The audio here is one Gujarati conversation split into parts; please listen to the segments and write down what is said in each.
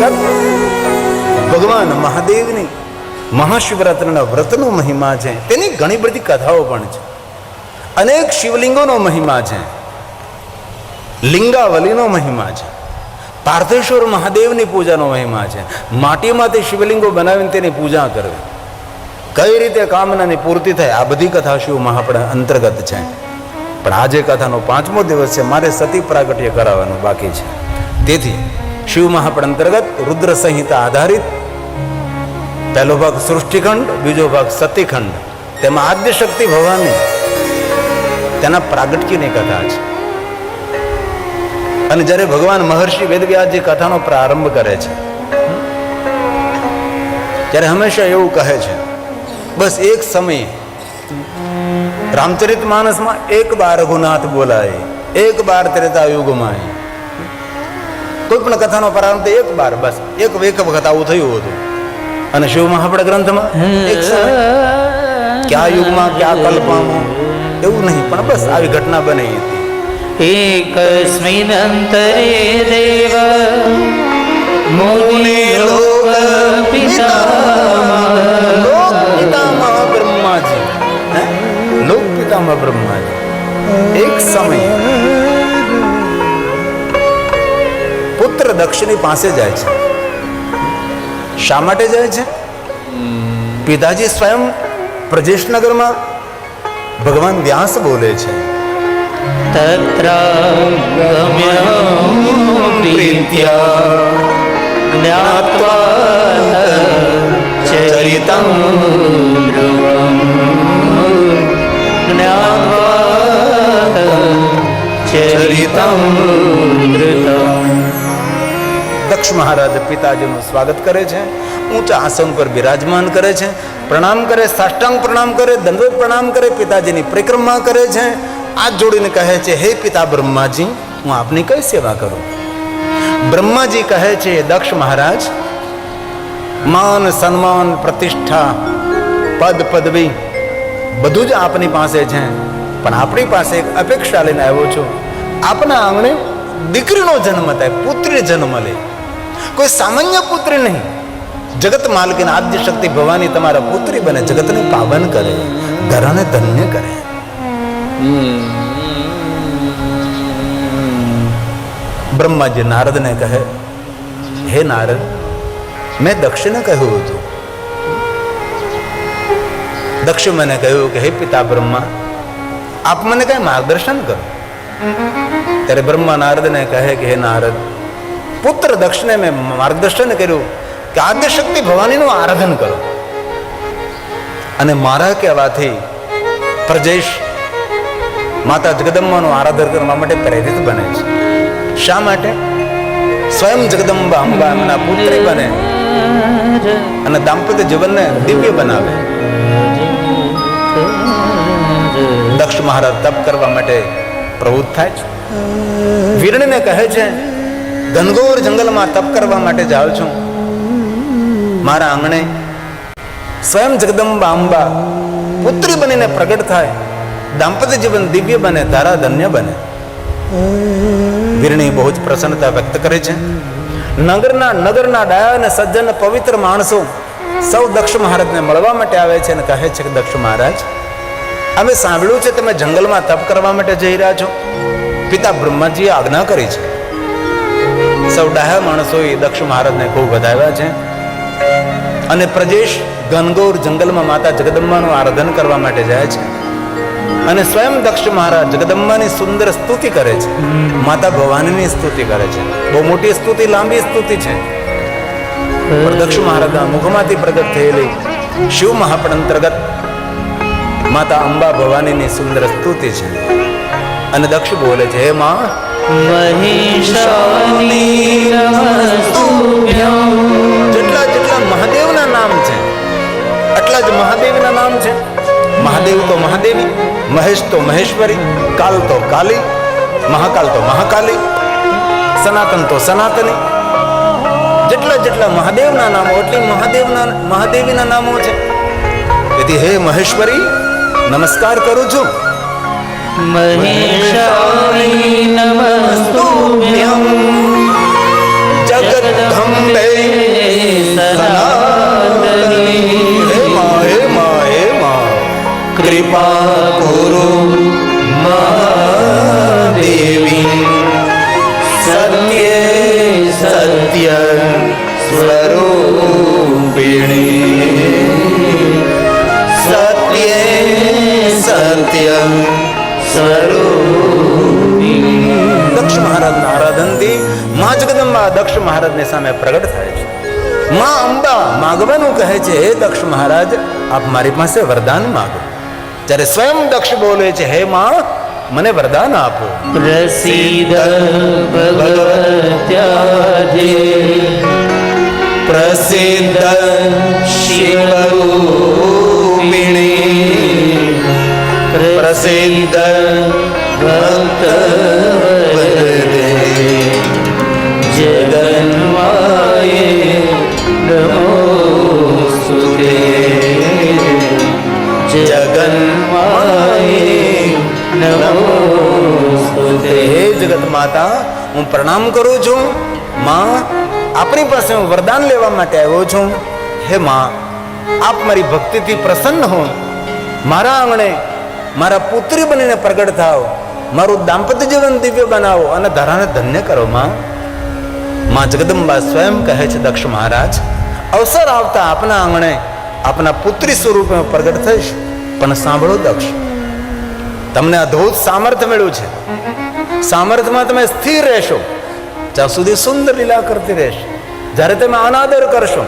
સાક્ષાત ભગવાન મહાદેવની મહાશિવરાત્રિના વ્રતનો મહિમા છે. તેની ઘણી બધી કથાઓ પણ છે. અનેક શિવલિંગોનો મહિમા છે. લિંગાવલીનો મહિમા છે. પાર્થેશ્વર મહાદેવની પૂજાનો મહિમા છે. માટીમાંથી શિવલિંગો બનાવીને તેની પૂજા કરવી, કઈ રીતે કામનાની પૂર્તિ થાય, આ બધી કથા શિવ મહાપડ અંતર્ગત છે. પણ આજે કથાનો 5મો દિવસ છે. મારે સતી પ્રાગટ્ય કરાવવાનું બાકી છે. તેથી શિવ મહાપડ અંતર્ગત રુદ્ર સંહિતા આધારિત પહેલો ભાગ સૃષ્ટિખંડ, બીજો ભાગ સતીખંડ, તેમાં આદ્ય શક્તિ ભવાની તેના પ્રાગટ્યની કથા છે. અને જ્યારે ભગવાન મહર્ષિ વેદવ્યાસજી કથાનો પ્રારંભ કરે છે ત્યારે હંમેશા એવું કહે છે, બસ એક સમયે રામચરિત માનસમાં એક બાર રઘુનાથ બોલાય, એક બાર ત્રેતા યુગમાં. કોઈ પણ કથાનો પ્રારંભ એક બાર, બસ એક વખત આવું થયું હતું. અને શિવ મહાપડ ગ્રંથમાં એક સમય, ક્યાં યુગમાં ક્યાં કલ્પમાં એવું નહીં, પણ બસ આવી ઘટના બની હતી. એકસ્મિન અંતરે દેવ મુનિ લોક પિતામહ બ્રહ્માજી, લોક પિતામહ બ્રહ્માજી એક સમય પુત્ર દક્ષની પાસે જાય છે. શા માટે જાય છે? પિતાજી સ્વયં પ્રજેશનગરમાં ભગવાન વ્યાસ બોલે છે, તત્ર ગમ્ય પ્રીત્યા જ્ઞાત્વા ચરિતં ધ્રુવં જ્ઞાત્વા ચરિતં ધૃતં. દક્ષ મહારાજ પિતાજીનું સ્વાગત કરે છે, ઊંચા આસન પર બિરાજમાન કરે છે, પ્રણામ કરે, સાષ્ટાંગ પ્રણામ કરે, દંડવત પ્રણામ કરે, પિતાજીની પરિક્રમા કરે છે. હાથ જોડીને કહે છે, હે પિતા બ્રહ્માજી, હું આપની કઈ સેવા કરું? બ્રહ્માજી કહે છે, દક્ષ મહારાજ, માન સન્માન પ્રતિષ્ઠા પદ પદવી બધું જ આપની પાસે છે, પણ આપણી પાસે એક અપેક્ષા લઈને આવ્યો છું. આપના આંગણે દીકરીનો જન્મ થાય, પુત્રી જન્મ લે, કોઈ સામાન્ય પુત્રી નહીં, જગત માલકીન આદ્ય શક્તિ ભવાની તમારા પુત્રી બને, જગતને પાવન કરે, ઘરને ધન્ય કરે. બ્રહ્માજી નારદને કહે, હે નારદ, મેં દક્ષને કહ્યું હતું. દક્ષ મને કહ્યું કે હે પિતા બ્રહ્મા, આપ મને કઈ માર્ગદર્શન કરો. ત્યારે બ્રહ્મા નારદને કહે કે હે નારદ, પુત્ર દક્ષને મેં માર્ગદર્શન કર્યું કે આદ્ય શક્તિ ભવાનીનું આરાધન કરો. અને મારા કહેવાથી પ્રજેશ માતા જગદંબાનું આરાધન કરવા માટે પ્રેરિત બને છે. શા માટે? સ્વયં જગદંબા અંબા એમના પુત્રી બને અને દાંપત્ય જીવનને દિવ્ય બનાવે. દક્ષ મહારાજ તપ કરવા માટે પ્રવૃત્ત થાય છે. વીરણીને કહે છે, ઘનઘોર જંગલમાં તપ કરવા માટે જાઉં છું, મારા આંગણે સ્વયં જગદંબા અંબા પુત્રી બનીને પ્રગટ થાય, દાંપત્ય જીવન દિવ્ય બને, તારા ધન્ય બને. વીરણી બહુ જ પ્રસન્નતા વ્યક્ત કરે છે. નગરના ડાયા અને સજ્જન પવિત્ર માણસો સૌ દક્ષ મહારાજને મળવા માટે આવે છે અને કહે છે કે દક્ષ મહારાજ, અમે સાંભળ્યું છે તમે જંગલમાં તપ કરવા માટે જઈ રહ્યા છો. પિતા બ્રહ્માજીએ આજ્ઞા કરી છે. સૌ ડાયા માણસોએ દક્ષ મહારાજને ખૂબ વધાવ્યા છે. અને પ્રજેશ ઘનઘોર જંગલમાં માતા જગદંબાનું આરાધન કરવા માટે જાય છે. અને સ્વયં દક્ષ મહારાજ જગદંબાની સુંદર સ્તુતિ કરે છે, માતા ભવાનીની સ્તુતિ કરે છે. બહુ મોટી સ્તુતિ, લાંબી સ્તુતિ છે. દક્ષ મહારાજના મુખમાંથી પ્રગટ થયેલી શિવ મહાપડ અંતર્ગત માતા અંબા ભવાનીની સુંદર સ્તુતિ છે. અને દક્ષ બોલે છે, હે માં જેટલા મહાદેવના નામ છે એટલા જ મહાદેવના નામ છે. મહાદેવ તો મહાદેવી, મહેશ તો મહેશ્વરી, કાલ તો કાલી, મહાકાલ તો મહાકાલી, સનાતન તો સનાતની. જેટલા મહાદેવના નામો એટલી મહાદેવીના નામો છે. તેથી હે મહેશ્વરી, નમસ્કાર કરું છું. મહેશાણી નમસ્તુભ્યં જગદંબે સત્ય સ્વરૂપિણી સત્ય સત્ય સ્વરૂપિણી. દક્ષ મહારાજના આરાધનથી મા જગદંબા દક્ષ મહારાજની સામે પ્રગટ થાય છે. મા અંબા માગવાનું કહે છે, હે દક્ષ મહારાજ, આપ મારી પાસે વરદાન માગો. જ્યારે સ્વયં દક્ષ બોલે છે, હે મા, મને વરદાન આપો. પ્રસિદ્ધ ભગવત્યાજે પ્રસિદ્ધ શિવરૂપિણી પ્રસિદ્ધ ભક્ત વરદે જગન્માયે નમોસ્તુતે જગન્માયે નમોસ્તુતે. હે જગત માતા, હું પ્રણામ કરું છું. માં, આપણી પાસે હું વરદાન લેવા માટે આવ્યો છું. હે માં, આપ મારી ભક્તિથી પ્રસન્ન હો. મારા આંગણે મારા પુત્રી બનીને પ્રગટ થાવ. મારું દાંપત્ય જીવન દિવ્ય બનાવો અને ધરાને ધન્ય કરો. માં જગદંબા સ્વયં કહે છે, દક્ષ મહારાજ, અવસર આવતા આપના આંગણે આપના પુત્રી સ્વરૂપે હું પ્રગટ થઈશ. પણ સાંભળો દક્ષ, તમને અદ્ભુત સામર્થ્ય મળ્યું છે. સામર્થ્યમાં તમે સ્થિર રહેશો ત્યાં સુધી સુંદર લીલા કરતી રહેશે. જ્યારે તમે અનાદર કરશો,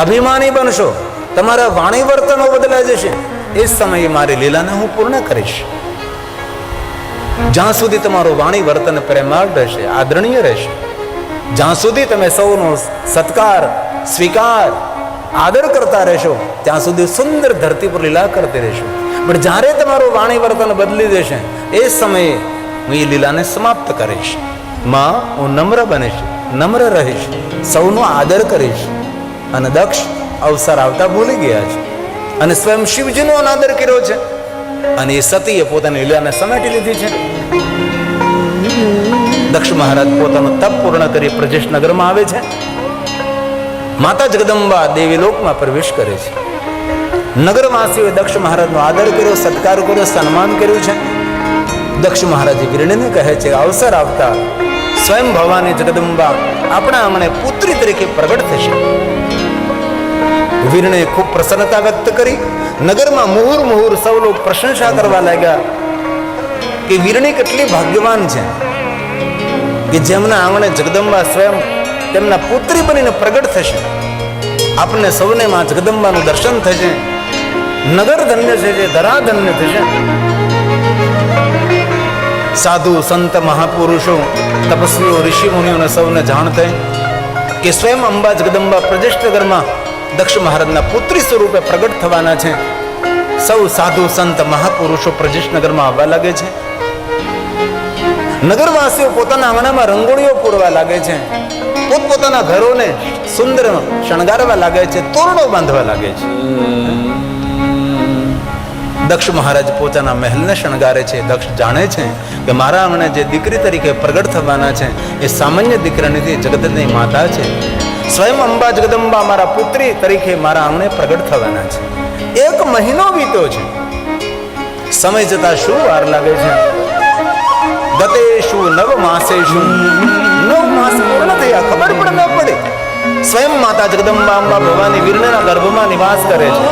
અભિમાની બનશો, તમારા વાણી વર્તનો બદલાઈ જશે, એ સમયે મારી લીલાને હું પૂર્ણ કરીશ. જ્યાં સુધી તમારું વાણી વર્તન પ્રેમાળ રહેશે, આદરણીય રહેશે, જ્યાં સુધી તમે સૌનો સત્કાર, સ્વીકાર, આદર કરતા રહેશો, ત્યાં સુધી સુંદર ધરતી પર લીલા કરતી રહેશો. પણ જ્યારે તમારું વાણી વર્તન બદલી દેશે, એ સમયે હું એ લીલાને સમાપ્ત કરીશ. માં, હું નમ્ર બનીશ, નમ્ર રહીશ, સૌનો આદર કરીશ. અને દક્ષ અવસર આવતા ભૂલી ગયા છે અને સ્વયં શિવજીનો અનાદર કર્યો છે અને એ સતીએ પોતાની લીલાને સમેટી લીધી છે. દક્ષ મહારાજ પોતાનું તપ પૂર્ણ કરી પ્રજેશ નગરમાં આવે છે. માતા જગદંબા દેવી લોકમાં પ્રવેશ કરે છે. નગરવાસીઓએ દક્ષ મહારાજનો આદર કર્યો, સત્કાર કર્યો, સન્માન કર્યું છે. દક્ષ મહારાજે વીરણીને કહે છે, અવસર આવતા સ્વયં ભવાની જગદંબા આપણા આંગણે પુત્રી તરીકે પ્રગટ થશે. વીરણે ખૂબ પ્રસન્નતા વ્યક્ત કરી. નગરમાં મુહુર મુહુર સૌ લોક પ્રશંસા કરવા લાગ્યા કે વીરણી કેટલી ભાગ્યવાન છે કે જેમના આંગણે જગદંબા સ્વયં તેમના પુત્રી બનીને પ્રગટ થશે. આપણને સૌને માં જગદંબાનું દર્શન થશે, નગર ધન્ય થશે, ધરા ધન્ય થશે. સાધુ સંત મહાપુરુષો, તપસ્વીઓ, ઋષિ મુનિઓને સૌને જાણ થઈ કે સ્વયં અંબા જગદંબા પ્રજેશનગરમાં દક્ષ મહારાજના પુત્રી સ્વરૂપે પ્રગટ થવાના છે. સૌ સાધુ સંત મહાપુરુષો પ્રજેશનગરમાં આવવા લાગે છે. નગરવાસીઓ પોતાના આંગણામાં રંગોળીઓ પૂરવા લાગે છે, પોતપોતાના ઘરોને સુંદર શણગારવા લાગે છે, તોરણો બાંધવા લાગે છે. દક્ષ મહારાજ પોતાના મહેલને શણગારે છે. દક્ષ જાણે છે કે મારા આંગણે જે દીકરી તરીકે પ્રગટ થવાના છે એ સામાન્ય દીકરી નથી, જગતની માતા છે. સ્વયં અંબા જગદંબા મારા પુત્રી તરીકે મારા આંગણે પ્રગટ થવાના છે. 1 મહિનો વીત્યો છે. સમય જતા શું વાર લાગે છે? ગતેશુ 9 માસેશુ, 9 માસ પૂર્ણ થયા, ખબર પણ ન પડે. સ્વયં માતા જગદંબા અંબા ભવાની વીરણીના ગર્ભમાં નિવાસ કરે છે.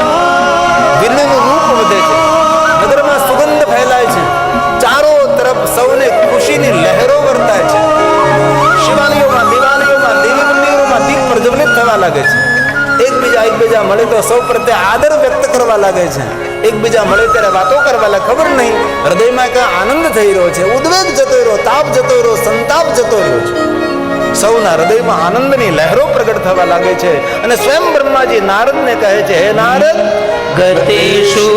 વીરણીનું રૂપ વધે છે, નગરમાં સુગંધ ફેલાય છે, ચારો તરફ સૌને ખુશીની લહેરો વર્તાય છે. શિવાલયોમાં, દિવાલયોમાં, દેવી મંદિરોમાં દીપ પ્રજ્વલિત થવા લાગે છે. એકબીજા મળે તો સૌ પ્રત્યે આદર વ્યક્ત કરવા લાગે છે. એકબીજા મળે ત્યારે વાતો કરવા લાગે, ખબર નહીં હૃદયમાં કઈ આનંદ થઈ રહ્યો છે, ઉદ્વેગ જતો રહ્યો, તાપ જતો રહ્યો, સંતાપ જતો રહ્યો છે. સૌના હૃદયમાં આનંદની લહેરો પ્રગટ થવા લાગે છે. અને સ્વયં બ્રહ્માજી નારદને કહે છે, હે નારદ, ગતેષુ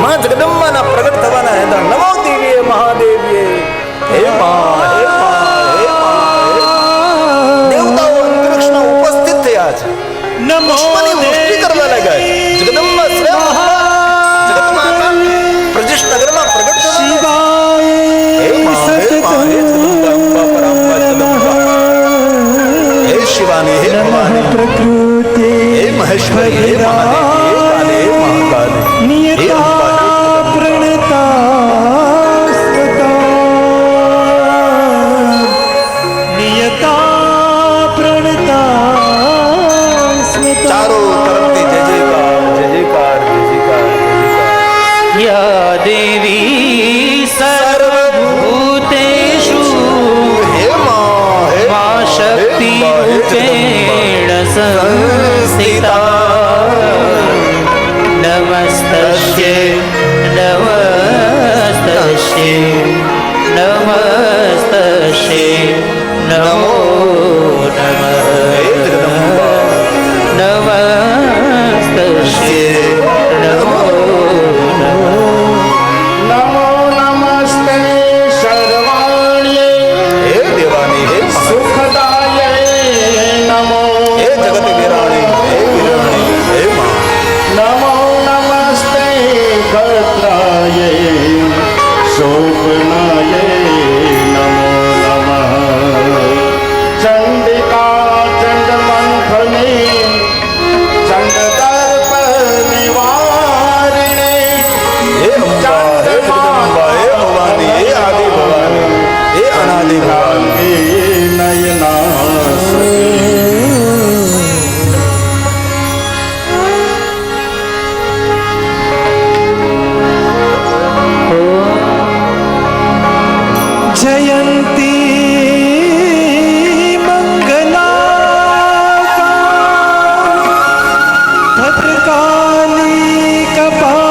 માં જગદંબાના પ્રગટ થવાના હતા. નમો દેવીએ મહાદેવીએ, હે મા, હે મા, હે મા. દેવતાઓ અંતરિક્ષમાં ઉપસ્થિત થયા છે, પુષ્પની વૃષ્ટિ કરવા લાગ્યા છે. જગદંબા સ્વયં જગતમાતા પ્રજેશનગરમાં પ્રગટ થવાના. હે મા, હે મા, હે જગદંબા, અંબા પરાંબા જગદંબા, હે શિવાની, હે ભવાની, હે મહેશ્વરી, હે મહાદેવી, હે કાલે, હે મહાકાલે, હે અંબા, હે જગદંબા. યા દેવી સર્વભૂતેષુ હે માં, હે મા શક્તિ રૂપેણ સંસ્થિતા નમસ્તસ્યે નમસ્તસ્યે નમસ્તસ્યે નમો નમઃ નમસ્તસ્યે નમો નમઃ નમો નમસ્તે સર્વાણ્યે હે દેવાની, હે મહા, સુખદાયે નમો હે જગત વિરાણી, હે વિરાણી, હે માં. નમો નમસ્તે ગત્રાય શોભનાય નમો નમઃ ચંડિકા ચંડમંથને ચંડદર્પ નિવારિણે હે અંબા, હે જગદંબા, હે ભવાની, હે આદિ ભવાની, હે અનાદિ ભવાની. નયનાસતી જયંતી મંગલા ભદ્રકાલી કપાલિની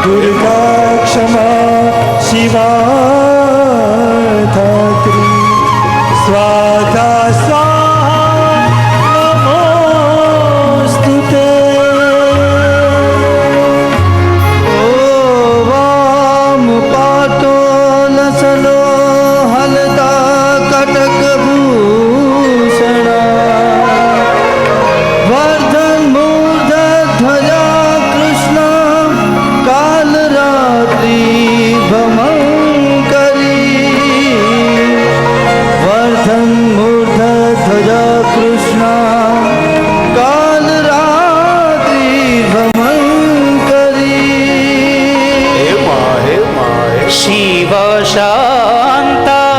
દુર્ગા ક્ષમા શિવા ધાત્રી સ્વાધા સ્વાહા નમોસ્તુતે વામ પાટો લસલો હલતા કટક ભૂષણા વર્ધન મૂર્ધ ધ્વજા કૃષ્ણ કાલ રાત્રિ ભમંકરી વર્ધન મૂર્ધ ધ્વજા કૃષ્ણ કાલ રાત્રિ ભમંકરી હે માં, હે માં, હે શિવ શાંતા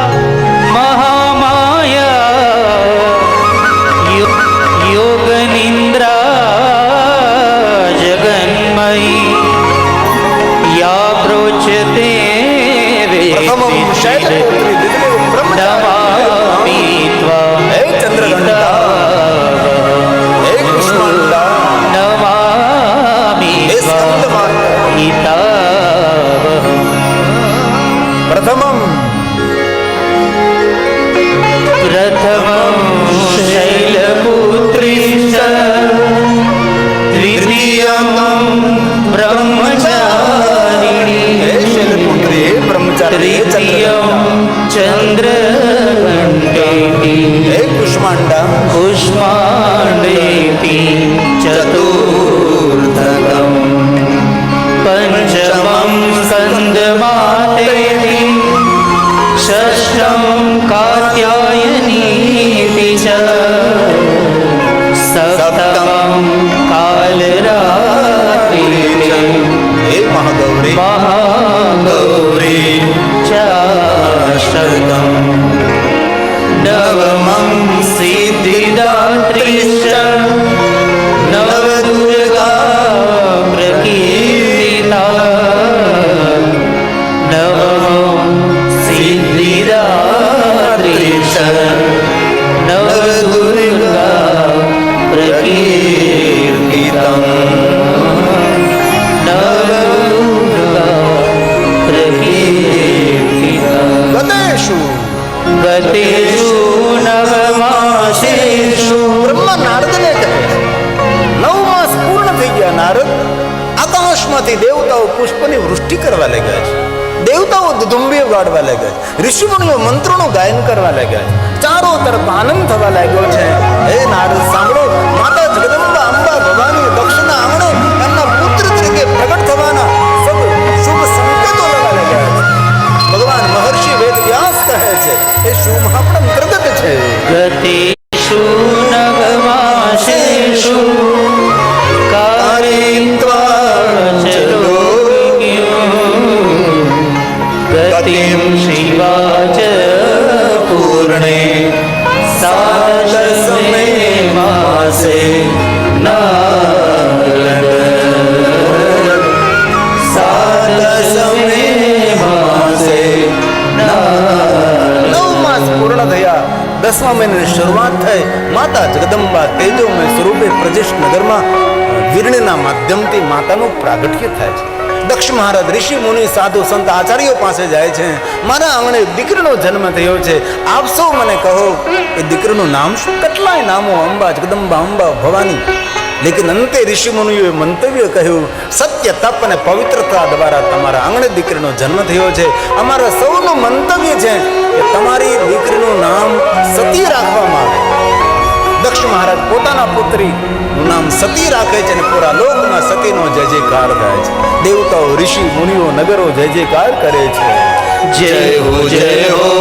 મહામાયા યોગ નિંદ્રા જગન્મયી યા પ્રોચતે પ્રથમં શૈલપુત્રી દ્વિતીયં બ્રહ્મચારી. નમામિ ત્વાં હે ચંદ્રઘંટા, હે કુષ્માંડા, નમામિ હે ત્વાં સ્કંદમાતા. હિતાવહં પ્રથમં प्रथमं शैलपुत्री च द्वितीयं ब्रह्मचारिणी હે શૈલપુત્રી, હે બ્રહ્મચારી, હે तृतीयं चन्द्रघण्टेति હે કુષ્માંડા, पुष्पाण्डेति चतुर्थकम् पञ्चमं स्कन्दमातेति षष्ठं कात्यायनीति च सप्तमं कालरात्रिः હે મહાગૌરી, महागौरी चाष्टकम् नवमं सिद्धिदात्रीश्च नवदुर्गा प्रकीर्तिता नवमं सिद्धिदात्रीश्च नवदुर्गा प्रकीर्तितम् नवदुर्गा प्रकीर्तितम् ગદેશુ. गतेषु नवमासेषु બ્રહ્મા નારદને કહે, 9 માસ પૂર્ણ થઈ ગયા નારદ. આકાશમાંથી દેવતાઓ પુષ્પની વૃષ્ટિ કરવા લાગ્યા છે, દેવતાઓ દુદુંબીઓ ગાડવા લાગ્યા છે, ઋષિમુનિઓ મંત્રોનું ગાયન કરવા લાગ્યા છે, ચારો તરફ આનંદ થવા લાગ્યો છે. હે નારદ સાંભળો, માતા જગદંબા અંબા ભવાની દક્ષના આંગણે એમના પુત્ર તરીકે પ્રગટ થવાના સબ શુભ સંકેતો લેવા લાગ્યા છે. ભગવાન મહર્ષિ વેદ વ્યાસ કહે છે એ શુભ આપણા અંતર્ગત છે. गतेषु नवमासेषु कारयित्वा चलो गतिं शिवा च पूर्णे सादशमे मासे 10મા મહિનાની શરૂઆત થઈ માતા જગદંબા તેજોમય સ્વરૂપે પ્રજેશ નગરમાં વીરણીના માધ્યમથી માતાનું પ્રાગટ્ય થાય છે. દક્ષ મહારાજ ઋષિ મુનિ સાધુ સંત આચાર્યો પાસે જાય છે. મારા આંગણે દીકરીનો જન્મ થયો છે, આપ સૌ મને કહો કે દીકરીનું નામ શું? કેટલાય નામો, અંબા, જગદંબા, અંબા, ભવાની. લેકિન અંતે ઋષિ મુનિઓએ મંતવ્ય કહ્યું, સત્ય, તપ અને પવિત્રતા દ્વારા તમારા આંગણે દીકરીનો જન્મ થયો છે. અમારા સૌનું મંતવ્ય છે કે તમારી દીકરીનું નામ સતી રાખવામાં આવે. દક્ષ મહારાજ પોતાના પુત્રીનું નામ સતી રાખે છે અને પૂરા લોકમાં સતીનો જય જયકાર થાય છે. દેવતાઓ, ઋષિ મુનિઓ, નગરો જય જયકાર કરે છે. જય હો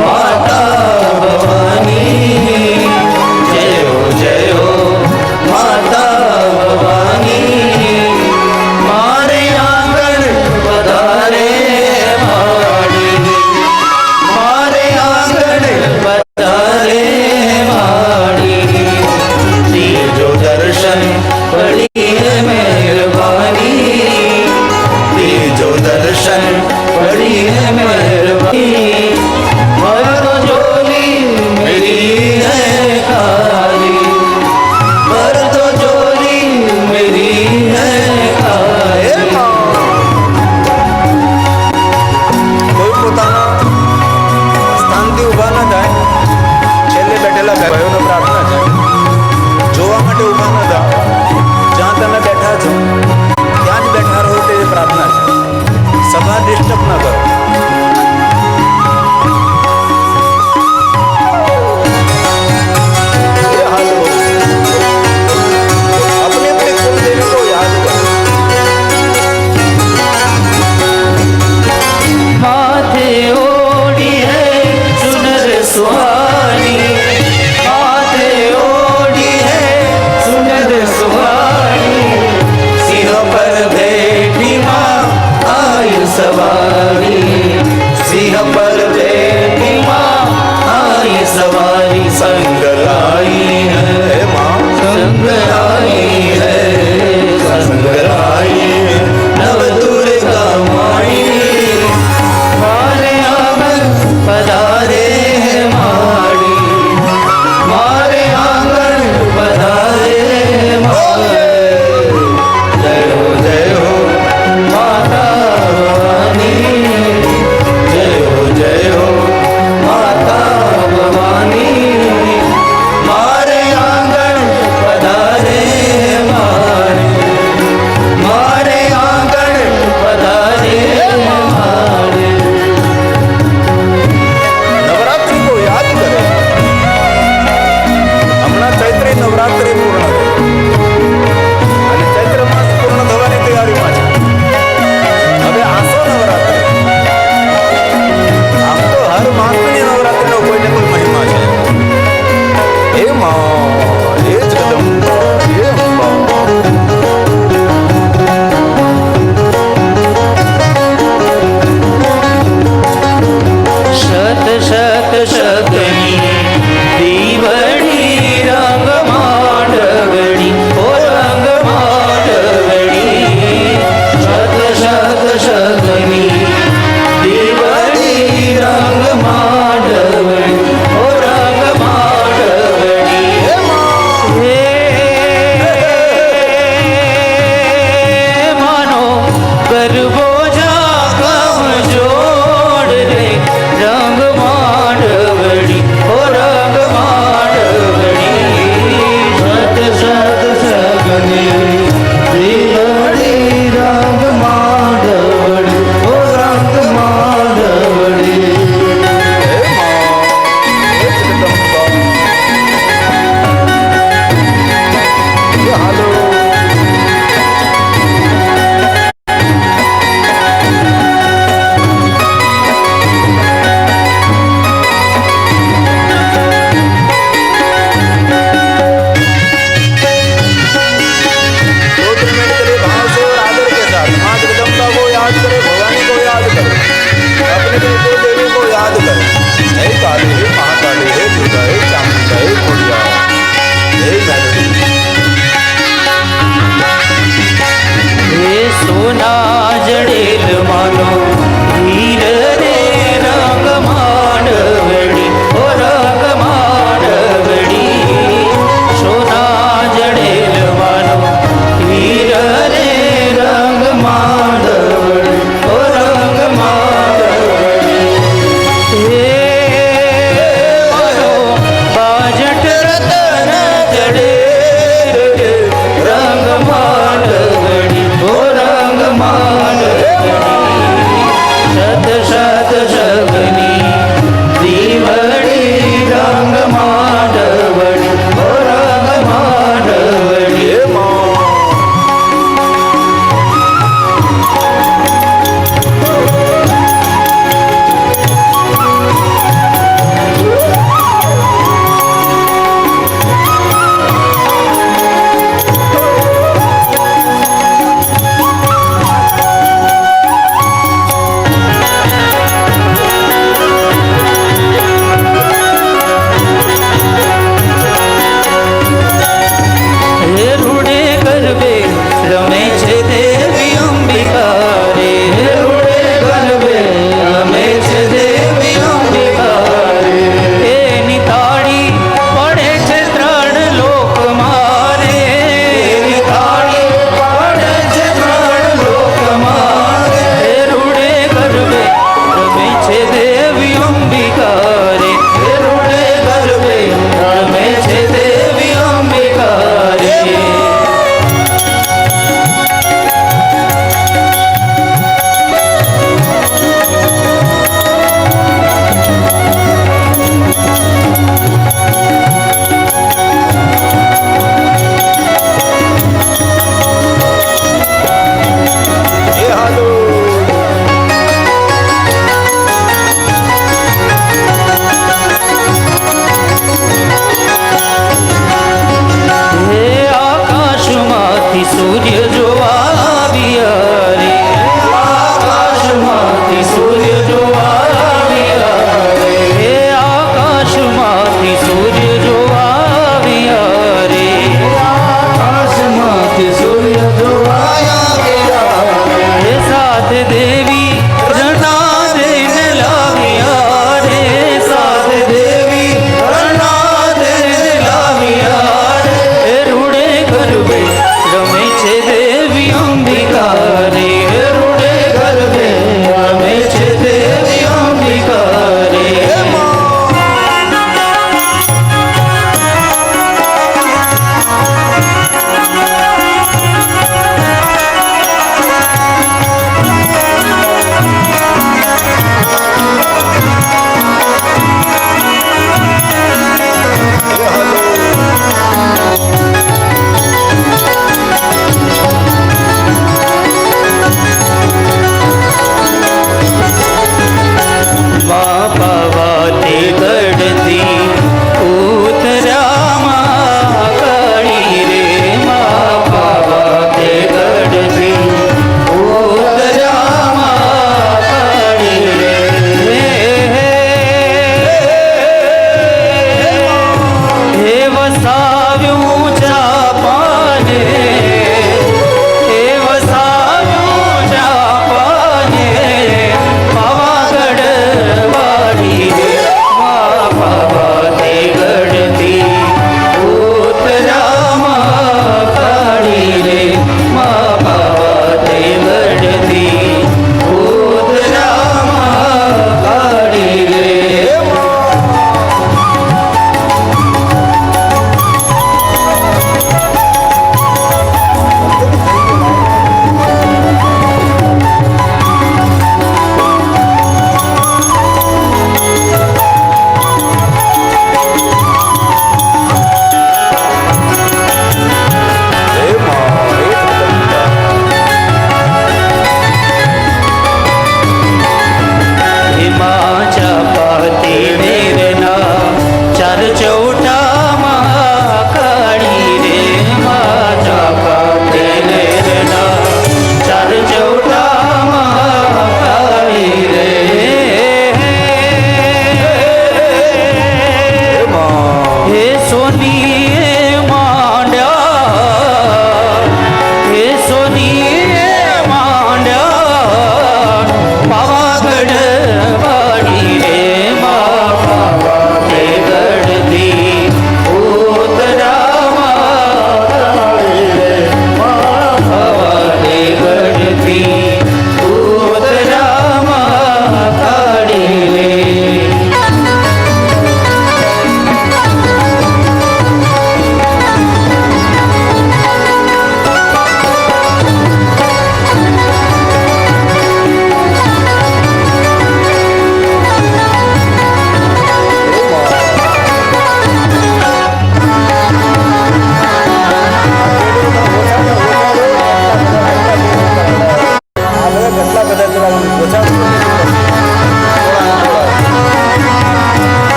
માતા ભવાની, જય હો માતા ભવાની, મારે આંગણ વધારે માડી, મારે આંગણ વધારે માડી, ત્રીજો દર્શન પડીએ મહેરબાની, ત્રીજો દર્શન પડીએ મહેરબાની, મારો જોલી મેરી હૈ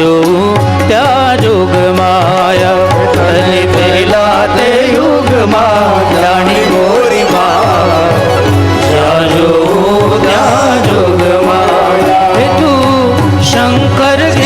જોઉં ત્યાં જોગ માયા તને પહેલા તે યુગમાં જાણી મોરી માં જ્યાં જોઉં ત્યાં જોગ માયા તું શંકર